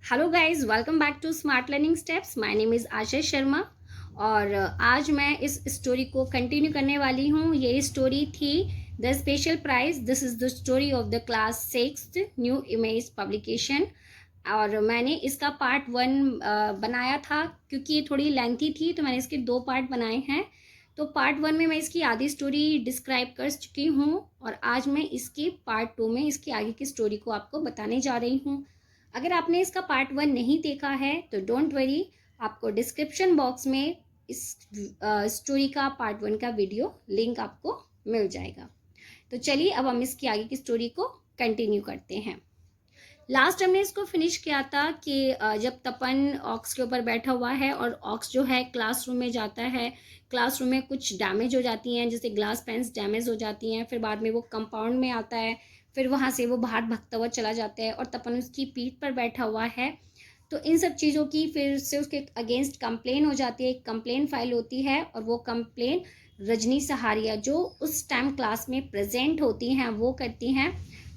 Hello guys, welcome back to smart learning steps. My name is Ashish Sharma और आज मैं इस स्टोरी को कंटिन्यू करने वाली हूँ। ये स्टोरी थी the special prize. This is the story of the class 6th new image publication. और मैंने इसका पार्ट 1 बनाया था क्योंकि ये थोड़ी लेंथी थी, तो मैंने इसके 2 पार्ट बनाए हैं। तो पार्ट 1 में मैं इसकी आधी स्टोरी डिस्क्राइब कर चुकी हूँ और आज मैं इसके पार्ट 2 में इसकी आगे की स्टोरी को आपको बताने जा रही हूँ। अगर आपने इसका पार्ट 1 नहीं देखा है तो डोंट वरी, आपको डिस्क्रिप्शन बॉक्स में इस स्टोरी का पार्ट 1 का वीडियो लिंक आपको मिल जाएगा। तो चलिए अब हम इसकी आगे की स्टोरी को कंटिन्यू करते हैं। लास्ट हमने इसको फिनिश किया था कि जब तपन ऑक्स के ऊपर बैठा हुआ है और ऑक्स जो है क्लासरूम में जाता है। क्लासरूम में कुछ डैमेज हो जाती हैं, जैसे ग्लास पेन्स डैमेज हो जाती हैं। फिर बाद में वो कंपाउंड में आता है, फिर वहाँ से वो बाहर भागता हुआ चला जाता है और तपन उसकी पीठ पर बैठा हुआ है। तो इन सब चीज़ों की फिर से उसके अगेंस्ट कंप्लेन हो जाती है, एक कंप्लेन फाइल होती है और वो कंप्लेन रजनी सहारिया जो उस टाइम क्लास में प्रेजेंट होती हैं वो करती हैं।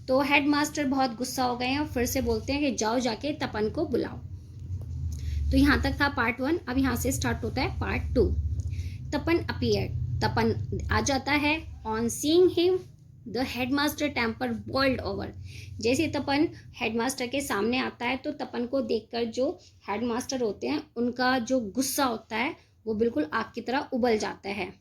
तो हेड मास्टर बहुत गुस्सा हो गए हैं और फिर से बोलते हैं कि जाओ जाके तपन को बुलाओ। तो यहाँ तक था पार्ट 1। अब यहाँ से स्टार्ट होता है पार्ट 2। तपन अपीयर, तपन आ जाता है। On seeing him the headmaster temper boiled over. जैसे तपन हेडमास्टर के सामने आता है तो तपन को देखकर जो हेडमास्टर होते हैं उनका जो गुस्सा होता है वो बिल्कुल आग की तरह उबल जाता है।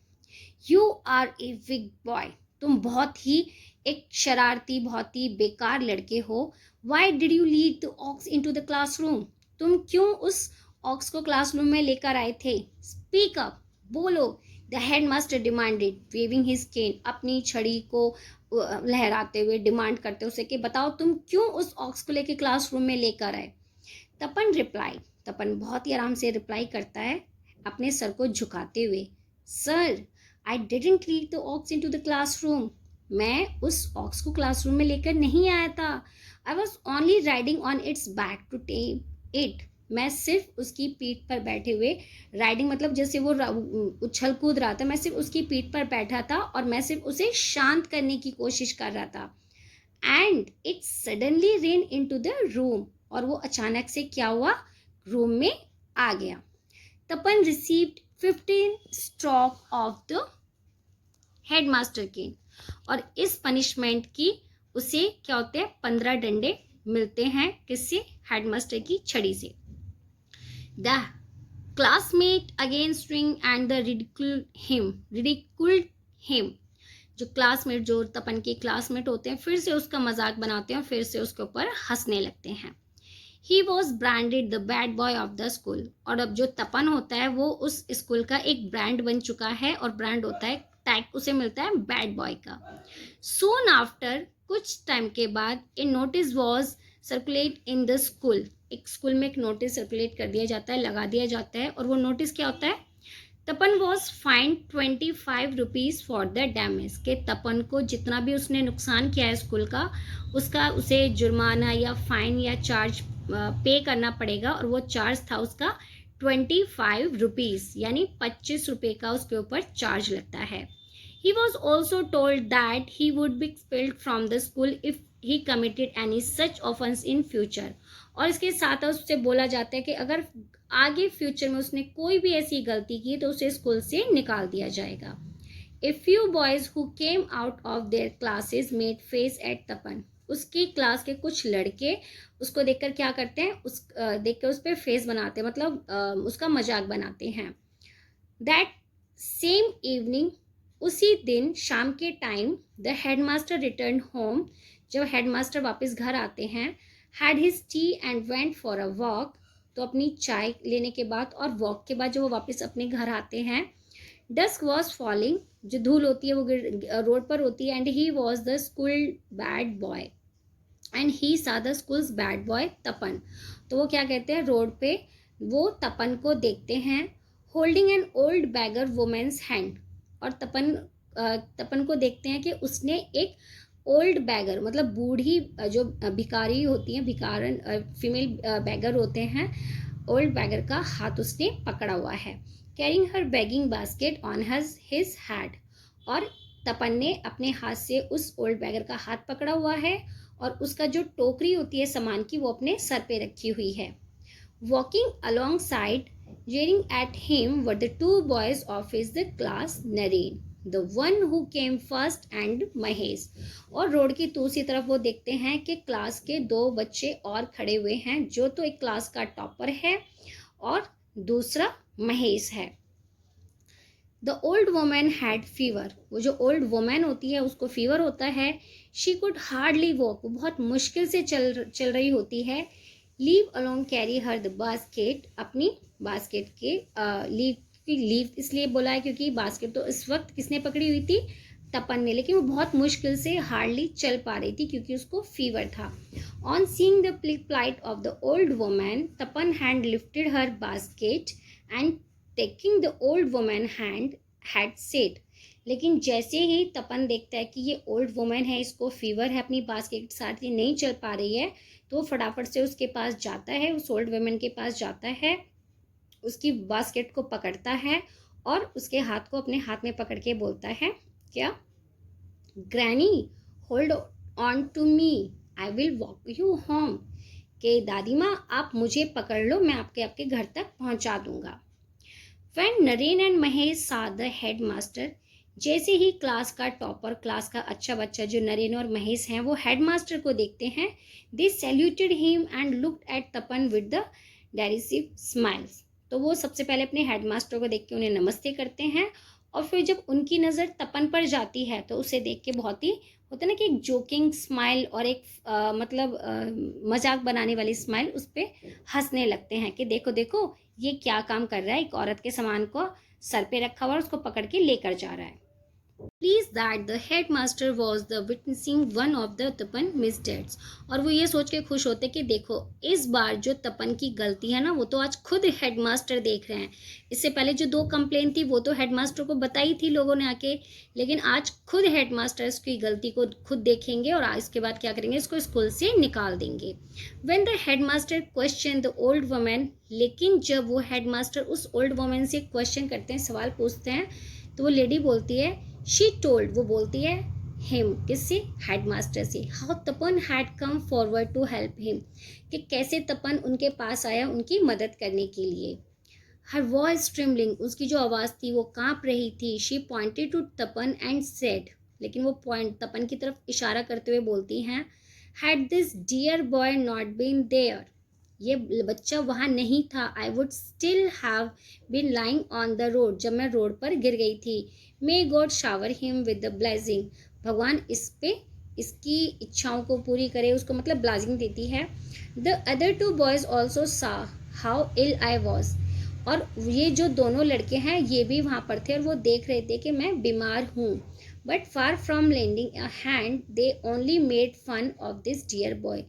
You are a weak boy, तुम बहुत ही एक शरारती, बहुत ही बेकार लड़के हो। Why did you lead the ox into the classroom, तुम क्यों उस ऑक्स को क्लासरूम में लेकर आए थे? स्पीक अप, बोलो। The head master demanded waving his cane, अपनी छड़ी को लहराते हुए डिमांड करते उसे कि बताओ तुम क्यों उस ऑक्स को लेकर क्लासरूम में लेकर आए। तपन रिप्लाई, तपन बहुत ही आराम से रिप्लाई करता है अपने सर को झुकाते हुए, sir I didn't lead the aux into the classroom, मैं उस ऑक्स को क्लासरूम में लेकर नहीं आया था। I was only riding on its back to tame it, मैं सिर्फ उसकी पीठ पर बैठे हुए, राइडिंग मतलब जैसे वो उछल कूद रहा था, मैं सिर्फ उसकी पीठ पर बैठा था और मैं सिर्फ उसे शांत करने की कोशिश कर रहा था। And it suddenly ran into the room, और वो अचानक से क्या हुआ, रूम में आ गया। Tapan received 15 stroke of the headmaster की, और इस पनिशमेंट की उसे क्या होते हैं, 15 डंडे मिलते हैं। किससे? हेडमास्टर की छड़ी से। The classmate again string and the ridiculed him, जो क्लासमेट, जो तपन के क्लासमेट होते हैं, फिर से उसका मजाक बनाते हैं और फिर से उसके ऊपर हंसने लगते हैं। He was branded the bad boy of the school, और अब जो तपन होता है वो उस स्कूल का एक ब्रांड बन चुका है, और ब्रांड होता है, टैग उसे मिलता है बैड बॉय का। सून आफ्टर, कुछ टाइम के बाद, a notice was circulate in the school, एक स्कूल में एक नोटिस सर्कुलेट कर दिया जाता है, लगा दिया जाता है, और वो नोटिस क्या होता है, Tapan was fine 25 rupees for the damage, के तपन को जितना भी उसने नुकसान किया है स्कूल का, उसका उसे जुर्माना या फाइन या चार्ज पे करना पड़ेगा, और वो चार्ज था उसका 25 रुपीज़, यानी 25 रुपये का उसके ऊपर चार्ज लगता है। He was also told that he would be expelled from the school if he committed any such offence in future, और इसके साथ उससे बोला जाता है कि अगर आगे फ्यूचर में उसने कोई भी ऐसी गलती की तो उसे स्कूल से निकाल दिया जाएगा। A few boys who came out of their classes made face at Tapan, उसकी क्लास के कुछ लड़के उसको देखकर क्या करते हैं, देखकर उस पर फेस बनाते हैं, मतलब उसका मजाक बनाते हैं। दैट सेम इवनिंग, उसी दिन शाम के time, the headmaster return home, जब हेडमास्टर वापस घर आते हैं, had his T and went for a walk, तो अपनी चाय लेने के बाद और वॉक के बाद जब वो वापस अपने घर आते हैं, डस्क वॉज फॉलिंग, जो धूल होती है वो रोड पर होती है, and he was the school bad boy and he सा द स्कूल्स बैड बॉय तपन, तो वो क्या कहते हैं, रोड पे वो तपन को देखते हैं, holding an old beggar women's hand, और तपन को देखते हैं कि उसने एक ओल्ड बैगर, मतलब बूढ़ी जो भिकारी होती हैं, भिकारन फीमेल बैगर होते हैं, ओल्ड बैगर का हाथ उसने पकड़ा हुआ है। Carrying her bagging basket on his had, और तपन ने अपने हाथ से उस ओल्ड बैगर का हाथ पकड़ा हुआ है और उसका जो टोकरी होती है सामान की वो अपने सर पे रखी हुई है। Walking along side jeering at him were the two boys of his the class, Naren, the one who came first, and Mahesh। और रोड की दूसरी तरफ वो देखते हैं कि क्लास के दो बच्चे और खड़े हुए हैं, जो तो एक क्लास का टॉपर है और दूसरा महेश है। The old women had fever, वो जो ओल्ड वुमेन होती है उसको फीवर होता है। शी कुड हार्डली वॉक, वो बहुत मुश्किल से चल रही होती है। Leave along carry her the basket, अपनी बास्केट के लीव इसलिए बोला है क्योंकि बास्केट तो इस वक्त किसने पकड़ी हुई थी, तपन ने, लेकिन वो बहुत मुश्किल से हार्डली चल पा रही थी क्योंकि उसको फीवर था। On seeing the plight of the old woman, Tapan hand lifted her basket and taking the old woman hand had said, लेकिन जैसे ही तपन देखता है कि ये ओल्ड वुमन है, इसको फीवर है, अपनी बास्केट के साथ ये नहीं चल पा रही है, तो फटाफट से उसके पास जाता है, उस ओल्ड वुमन के पास जाता है, उसकी बास्केट को पकड़ता है और उसके हाथ को अपने हाथ में पकड़ के बोलता है क्या, granny hold on to me, I will walk you home, कि दादी माँ आप मुझे पकड़ लो, मैं आपके घर तक पहुंचा दूंगा। When Naren and Mahesh saw the headmaster, जैसे ही क्लास का टॉपर, क्लास का अच्छा बच्चा जो नरेन और महेश हैं, वो हेडमास्टर को देखते हैं, they saluted him and looked at Tapan with the derisive smiles. तो वो सबसे पहले अपने हेडमास्टर को देख के उन्हें नमस्ते करते हैं, और फिर जब उनकी नज़र तपन पर जाती है तो उसे देख के बहुत ही होता है ना कि एक जोकिंग स्माइल और एक मजाक बनाने वाली स्माइल उस पर हंसने लगते हैं कि देखो देखो ये क्या काम कर रहा है, एक औरत के सामान को सर पे रखा हुआ और उसको पकड़ के लेकर जा रहा है। Please that the headmaster was the witnessing one of the Tapan misdeeds, और वो ये सोच के खुश होते कि देखो इस बार जो तपन की गलती है ना वो तो आज खुद हेडमास्टर देख रहे हैं। इससे पहले जो 2 कंप्लेन थी वो तो हेडमास्टर को बताई थी लोगों ने आके, लेकिन आज खुद हेडमास्टर इसकी गलती को खुद देखेंगे और आज के बाद क्या करेंगे, इसको स्कूल से निकाल देंगे। When the headmaster question the old woman, लेकिन जब वो हेडमास्टर उस ओल्ड वुमन से क्वेश्चन करते हैं, सवाल पूछते हैं, तो वो लेडी बोलती है, शी टोल्ड, वो बोलती है हिम, किससे, हेडमास्टर से, how Tapan had come forward to help him, कि कैसे तपन उनके पास आया उनकी मदद करने के लिए। हर वॉइस ट्रिम्बलिंग, उसकी जो आवाज़ थी वो कांप रही थी। She pointed to Tapan and said, लेकिन वो पॉइंट तपन की तरफ इशारा करते हुए बोलती हैं, had this dear boy not been there, ये बच्चा वहाँ नहीं था, I would still have been lying on the road, जब मैं रोड पर गिर गई थी। May God shower him with the blessing, भगवान इस पे इसकी इच्छाओं को पूरी करे, उसको मतलब ब्लेसिंग देती है। द अदर 2 बॉयज ऑल्सो सा हाउ इल आई वॉज, और ये जो दोनों लड़के हैं ये भी वहाँ पर थे और वो देख रहे थे कि मैं बीमार हूँ। But far from lending a hand they only made fun of this dear boy,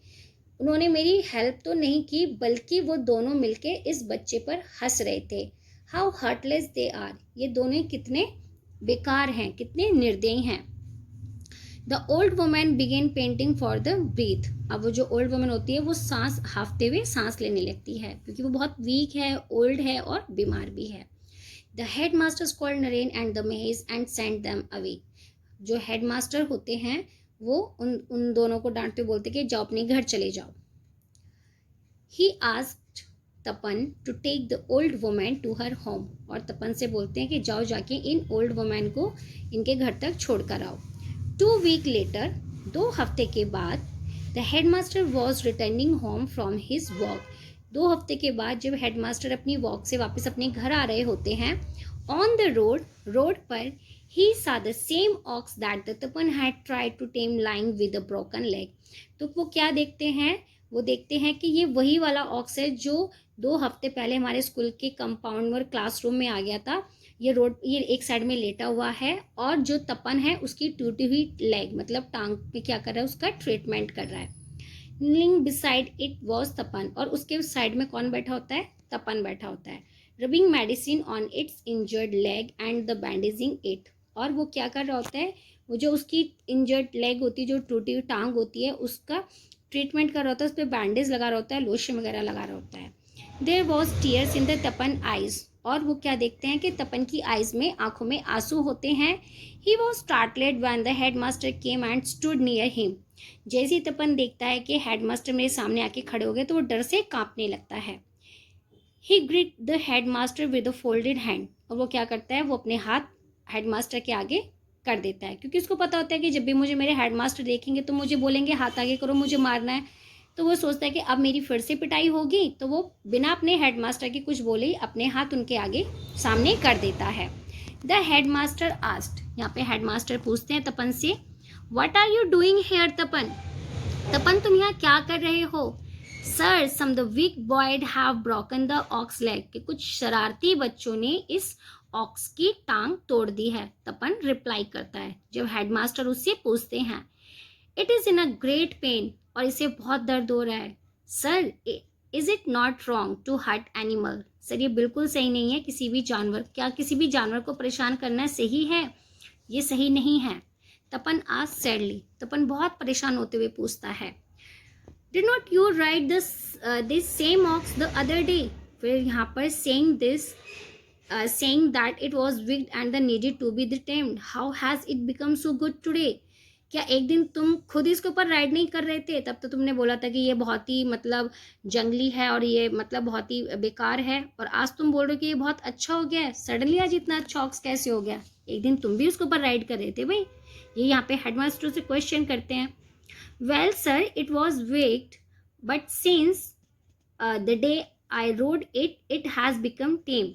उन्होंने मेरी हेल्प तो नहीं की बल्कि वो दोनों मिलके इस बच्चे पर हंस रहे थे। हाउ हार्टलेस दे आर, ये दोनों कितने बेकार हैं, कितने निर्दयी हैं। The old woman began panting for the breath, अब वो जो ओल्ड वुमन होती है वो सांस हाफते हुए सांस लेने लगती है क्योंकि वो बहुत वीक है, ओल्ड है और बीमार भी है। The head master called Naren and the Mahesh and send them away, जो हेड मास्टर होते हैं वो उन दोनों को डांटते बोलते कि जाओ अपने घर चले जाओ। He asked Tapan to take the old woman to her home, और तपन से बोलते हैं कि जाओ जाके इन ओल्ड वुमन को इनके घर तक छोड़ कर आओ। 2 वीक लेटर, 2 हफ्ते के बाद, the headmaster was returning home from his walk, 2 हफ्ते के बाद जब हेडमास्टर अपनी वॉक से वापस अपने घर आ रहे होते हैं, ऑन द रोड पर he saw the same ox that the Tapan had tried to tame lying with a broken leg, तो वो क्या देखते हैं, वो देखते हैं कि ये वही वाला ऑक्स है जो 2 हफ्ते पहले हमारे स्कूल के कंपाउंड में क्लासरूम में आ गया था। ये एक साइड में लेटा हुआ है और जो तपन है उसकी टूटी हुई लेग मतलब टांग पे क्या कर रहा है, उसका ट्रीटमेंट कर रहा है। kneeling beside it was तपन, और उसके साइड में कौन बैठा होता है, तपन बैठा होता है। rubbing medicine on its injured leg and the bandaging it, और वो क्या कर रहा होता है, वो जो उसकी इंजर्ड लेग होती है, जो टूटी हुई टांग होती है, उसका ट्रीटमेंट कर रहा होता है, उस पर बैंडेज लगा रहा होता है, लोशन वगैरह लगा रहा होता है। There was tears in the Tapan eyes, और वो क्या देखते हैं कि तपन की आइज में, आंखों में आंसू होते हैं। He was startled when the head master came and stood near him, जैसे ही तपन देखता है कि हेडमास्टर मेरे सामने आके खड़े हो गए तो वो डर से कांपने लगता है। He greet the headmaster with a folded hand, और वो क्या करता है, वो अपने हाथ हेडमास्टर के आगे कर देता है, क्योंकि उसको पता होता है कि जब भी मुझे मेरे हेडमास्टर देखेंगे तो मुझे बोलेंगे हाथ आगे करो, मुझे मारना है। तो वो सोचता है कि अब मेरी फिर से पिटाई होगी, तो वो बिना अपने हेडमास्टर के कुछ बोले ही अपने हाथ उनके आगे सामने कर देता है। द हेडमास्टर आस्क्ड, यहाँ पे हेडमास्टर पूछते हैं तपन से, what are you doing here Tapan? Tapan तुम यहाँ क्या कर रहे हो? Sir some the weak boys have broken the ox leg, कि कुछ शरारती बच्चों ने इस ऑक्स की टांग तोड़ दी है। तपन रिप्लाई करता है जब हेडमास्टर उससे पूछते हैं, it is in a great pain, और इसे बहुत दर्द हो रहा है। Sir is it not wrong to hurt animal? Sir ये बिल्कुल सही नहीं है किसी भी जानवर, क्या किसी भी जानवर को परेशान करना सही है? ये सही नहीं है। तपन आज सैडली, तपन बहुत परेशान होते हुए पूछता है, did not you ride this same ox the other day? फिर यहाँ पर saying that it was wicked and the needed to be tamed, how has it become so good today? क्या एक दिन तुम खुद इसके ऊपर राइड नहीं कर रहे थे? तब तो तुमने बोला था कि ये बहुत ही मतलब जंगली है और ये मतलब बहुत ही बेकार है, और आज तुम बोल रहे हो कि ये बहुत अच्छा हो गया है। सडनली आज इतना अच्छा ऑक्स कैसे हो गया? एक दिन तुम भी उसके ऊपर राइड कर रहे थे भाई। ये यहाँ पे हेडमास्टर से क्वेश्चन करते हैं। Well sir it was wicked but since the day I rode it has become tame.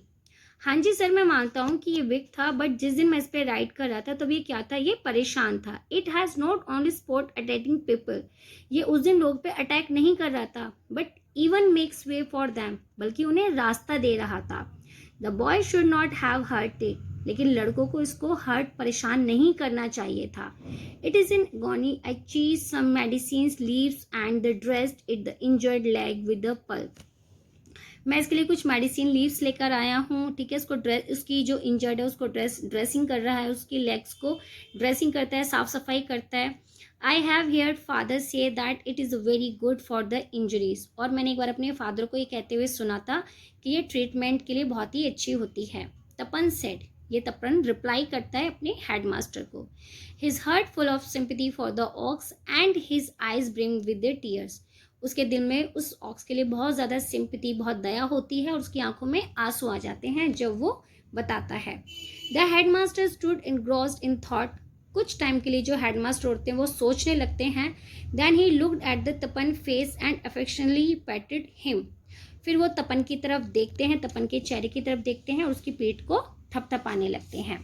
हाँ जी सर मैं मानता हूँ कि ये विक था, बट जिस दिन मैं इस पर राइड कर रहा था तब ये क्या था, ये परेशान था। It has not only spot attacking people, ये उस दिन लोग पे अटैक नहीं कर रहा था, but even makes way for them, बल्कि उन्हें रास्ता दे रहा था। The boy should not have hurt it, लेकिन लड़कों को इसको हर्ट परेशान नहीं करना चाहिए था। इट इज इन गोनी आई चीज some medicine leaves and the dressed it the injured leg with the pulp. मैं इसके लिए कुछ मेडिसिन लीव्स लेकर आया हूँ, ठीक है। उसको उसकी जो इंजर्ड है उसको ड्रेसिंग कर रहा है, उसकी लेग्स को ड्रेसिंग करता है, साफ सफाई करता है। I have heard father say that it is very good for the injuries, और मैंने एक बार अपने फादर को ये कहते हुए सुना था कि ये ट्रीटमेंट के लिए बहुत ही अच्छी होती है। तपन सेड, ये तपन रिप्लाई करता है अपने हेडमास्टर को। His heart full of sympathy for the ox and his eyes brim with the tears, उसके दिल में उस ऑक्स के लिए बहुत ज़्यादा सिंपैथी, बहुत दया होती है, और उसकी आंखों में आंसू आ जाते हैं जब वो बताता है। The headmaster stood engrossed in thought, कुछ टाइम के लिए जो हेडमास्टर होते हैं वो सोचने लगते हैं। Then he looked at the Tapan face and affectionately patted him, फिर वो तपन की तरफ देखते हैं, तपन के चेहरे की तरफ देखते हैं और उसकी पीठ को थपथपाने लगते हैं।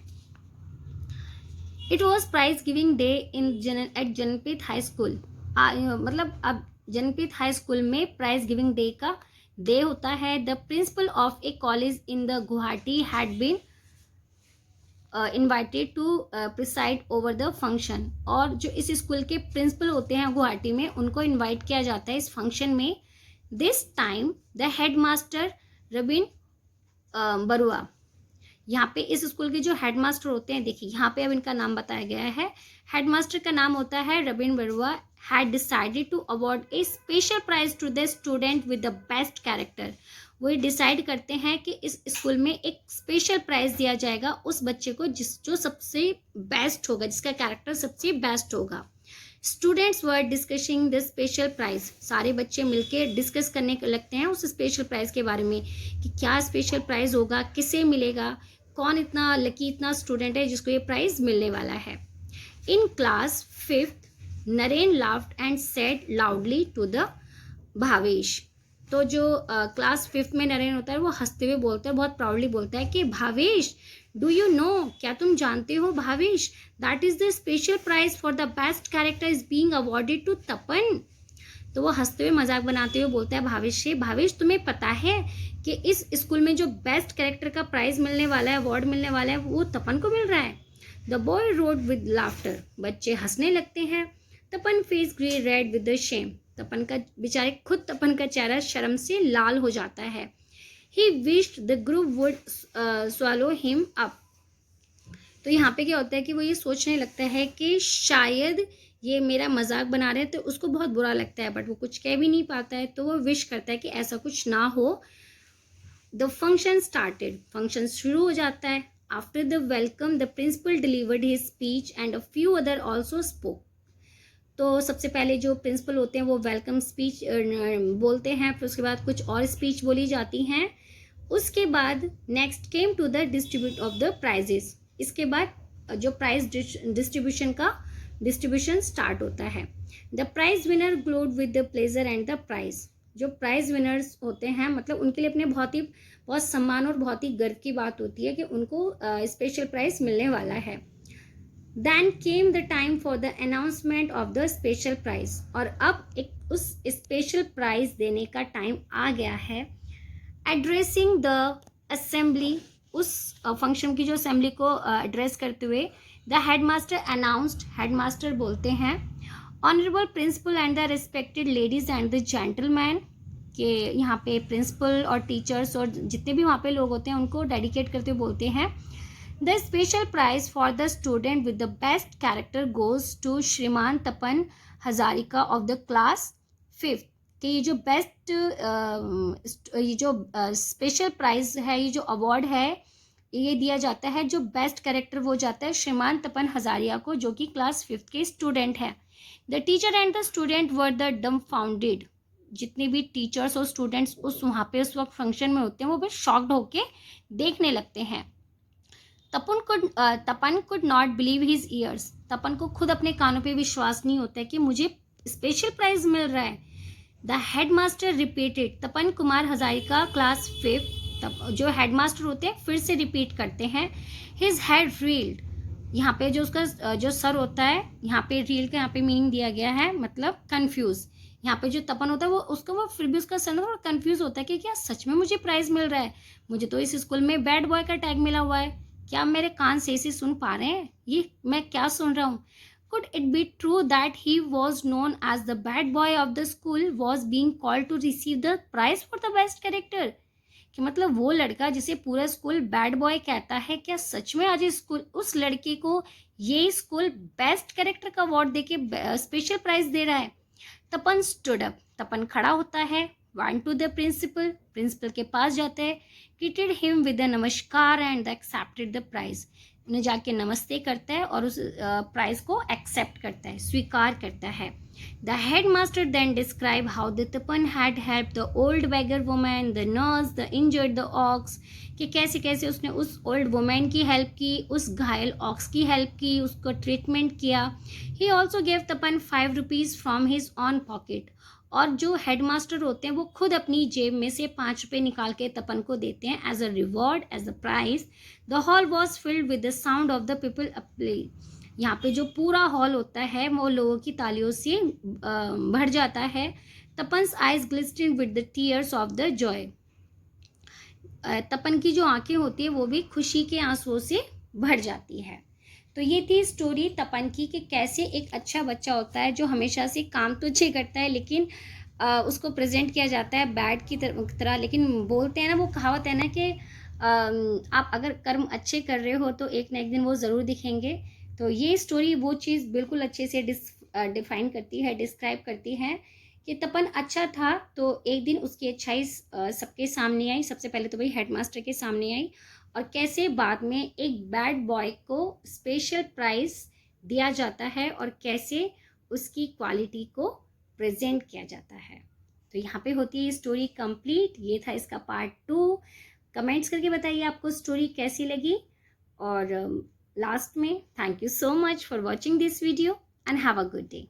It was prize giving day at Janpeet high school, मतलब अब जनपीत हाई स्कूल में प्राइज गिविंग डे का डे होता है। The principal of a college in the Guwahati had been invited to preside over the function, और जो इस स्कूल के प्रिंसिपल होते हैं गुवाहाटी में उनको इन्वाइट किया जाता है इस फंक्शन में। This time the head master Rabin Barua, यहाँ पे इस स्कूल के जो हेडमास्टर होते हैं, देखिए यहाँ पे अब इनका नाम बताया गया है। हेडमास्टर का नाम होता है Rabin Barua. Had decided to award a special prize to the student with the best character, वो डिसाइड करते हैं कि इस स्कूल में एक स्पेशल प्राइज दिया जाएगा उस बच्चे को जो सबसे बेस्ट होगा, जिसका कैरेक्टर सबसे बेस्ट होगा। Students were discussing the special prize, सारे बच्चे मिलकर डिस्कस करने लगते हैं उस स्पेशल प्राइज के बारे में कि क्या स्पेशल प्राइज होगा, किसे मिलेगा, कौन इतना लकी, इतना स्टूडेंट है जिसको ये प्राइज मिलने वाला है। In class 5th Naren laughed and said loudly to the Bhavesh, तो जो क्लास 5th में नरेन होता है वो हंसते हुए बोलता है, बहुत प्राउडली बोलता है कि भावेश डू यू नो, क्या तुम जानते हो Bhavesh, that is the special prize for the best character is being awarded to Tapan. तो वो हंसते हुए मजाक बनाते हुए बोलता है भावेश से, भावेश तुम्हें पता है कि इस स्कूल में जो बेस्ट कैरेक्टर का प्राइज मिलने वाला है, अवार्ड मिलने वाला है, वो तपन को मिल रहा है। The boy roared with laughter, बच्चे हंसने लगते हैं। Tapan face grew red with the shame, Tapan का बेचारे खुद तपन का चेहरा शर्म से लाल हो जाता है। He wished the group would swallow him up, तो यहाँ पे क्या होता है कि वो ये सोचने लगता है कि शायद ये मेरा मजाक बना रहे हैं, तो उसको बहुत बुरा लगता है, बट वो कुछ कह भी नहीं पाता है, तो वो विश करता है कि ऐसा कुछ ना हो। द फंक्शन स्टार्टेड, फंक्शन शुरू हो जाता है। After the welcome the principal delivered his speech and a few other also spoke, तो सबसे पहले जो प्रिंसिपल होते हैं वो वेलकम स्पीच बोलते हैं, फिर उसके बाद कुछ और स्पीच बोली जाती हैं। उसके बाद next came to the distribute of the prizes. इसके बाद जो प्राइज डिस्ट्रीब्यूशन का डिस्ट्रीब्यूशन स्टार्ट होता है। The prize winner glowed with the pleasure and the prize. जो प्राइज विनर्स होते हैं मतलब उनके लिए अपने बहुत सम्मान और बहुत ही गर्व की बात होती है कि उनको स्पेशल प्राइज मिलने वाला है। Then came the time for the announcement of the special prize। और अब एक उस स्पेशल प्राइज देने का टाइम आ गया है। एड्रेसिंग द असेंबली, उस फंक्शन की जो असेंबली को एड्रेस करते हुए द हेडमास्टर अनाउंस्ड, हेडमास्टर बोलते हैं, honourable principal and the respected ladies and the gentleman, कि यहाँ पे प्रिंसिपल और टीचर्स और जितने भी वहाँ पे लोग होते हैं उनको डेडिकेट करते हुए बोलते हैं, the special prize for the student with the best character goes to श्रीमान Tapan Hazarika of the class 5th। कि ये जो बेस्ट ये जो स्पेशल प्राइज है, ये जो अवार्ड है, ये दिया जाता है, जो बेस्ट कैरेक्टर वो जाता है श्रीमान तपन हजारिया को, जो कि क्लास 5th के स्टूडेंट हैं। The teacher and the student were the dumbfounded. जितने भी टीचर्स और स्टूडेंट्स वहाँ पे उस वक्त फंक्शन में होते हैं वो भी शॉक्ड होके देखने लगते हैं। Tapan could not believe his ears. Tapan को खुद अपने कानों पे विश्वास नहीं होता है कि मुझे स्पेशल प्राइज मिल रहा है। The headmaster repeated, Tapan Kumar Hazarika class 5th, जो हेडमास्टर होते हैं फिर से रिपीट करते हैं, हिज हेड रील्ड। यहाँ पे जो उसका जो सर होता है, यहाँ पे रील का यहाँ पे मीनिंग दिया गया है मतलब कंफ्यूज। यहाँ पे जो तपन होता है वो फिर भी उसका सर थोड़ा कंफ्यूज होता है कि क्या सच में मुझे प्राइज मिल रहा है, मुझे तो इस स्कूल में बैड बॉय का टैग मिला हुआ है, क्या मेरे कान से इसे सुन पा रहे हैं, ये मैं क्या सुन रहा हूँ। Could it be true that he was known as the bad boy of the school was being called to receive the prize for the best character? कि मतलब वो लड़का जिसे पूरा स्कूल बैड बॉय कहता है, क्या सच में आज स्कूल उस लड़के को ये स्कूल बेस्ट कैरेक्टर का अवार्ड देके स्पेशल प्राइज दे रहा है। तपन स्टूड अप, तपन खड़ा होता है, went to the principal, principal के पास जाता है, greeted him with a नमस्कार and accepted the prize। उन्हें जाके नमस्ते करता है और उस प्राइज को एक्सेप्ट करता है, स्वीकार करता है। The head master then describe how the Tapan had help the old beggar women, the nurse, the injured, the ox, कि कैसे कैसे उसने उस ओल्ड वुमेन की हेल्प की, उस घायल ऑक्स की हेल्प की, उसको ट्रीटमेंट किया। He also gave Tapan 5 rupees from his on pocket. और जो हेडमास्टर होते हैं वो खुद अपनी जेब में से 5 रुपये निकाल के तपन को देते हैं as a reward, as a prize. The hall was filled with the sound of the people applause. यहाँ पे जो पूरा हॉल होता है वो लोगों की तालियों से भर जाता है। Tapan's eyes glistering with the tears of the joy. Tapan की जो आंखें होती है वो भी खुशी के आंसुओं से भर जाती है। तो ये थी स्टोरी तपन की कि कैसे एक अच्छा बच्चा होता है जो हमेशा से काम तो अच्छे करता है लेकिन उसको प्रेजेंट किया जाता है बैड की तरह। लेकिन बोलते हैं ना, वो कहावत है ना कि आप अगर कर्म अच्छे कर रहे हो तो एक ना एक दिन वो ज़रूर दिखेंगे। तो ये स्टोरी वो चीज़ बिल्कुल अच्छे से डिफाइन करती है, डिस्क्राइब करती है कि तपन अच्छा था तो एक दिन उसकी अच्छाई सबके सामने आई। सबसे पहले तो भाई हेडमास्टर के सामने आई, और कैसे बाद में एक बैड बॉय को स्पेशल प्राइज दिया जाता है और कैसे उसकी क्वालिटी को प्रेजेंट किया जाता है। तो यहाँ पे होती है ये स्टोरी कंप्लीट। ये था इसका पार्ट 2। कमेंट्स करके बताइए आपको स्टोरी कैसी लगी। और लास्ट में thank you so much for watching this video and have a good day.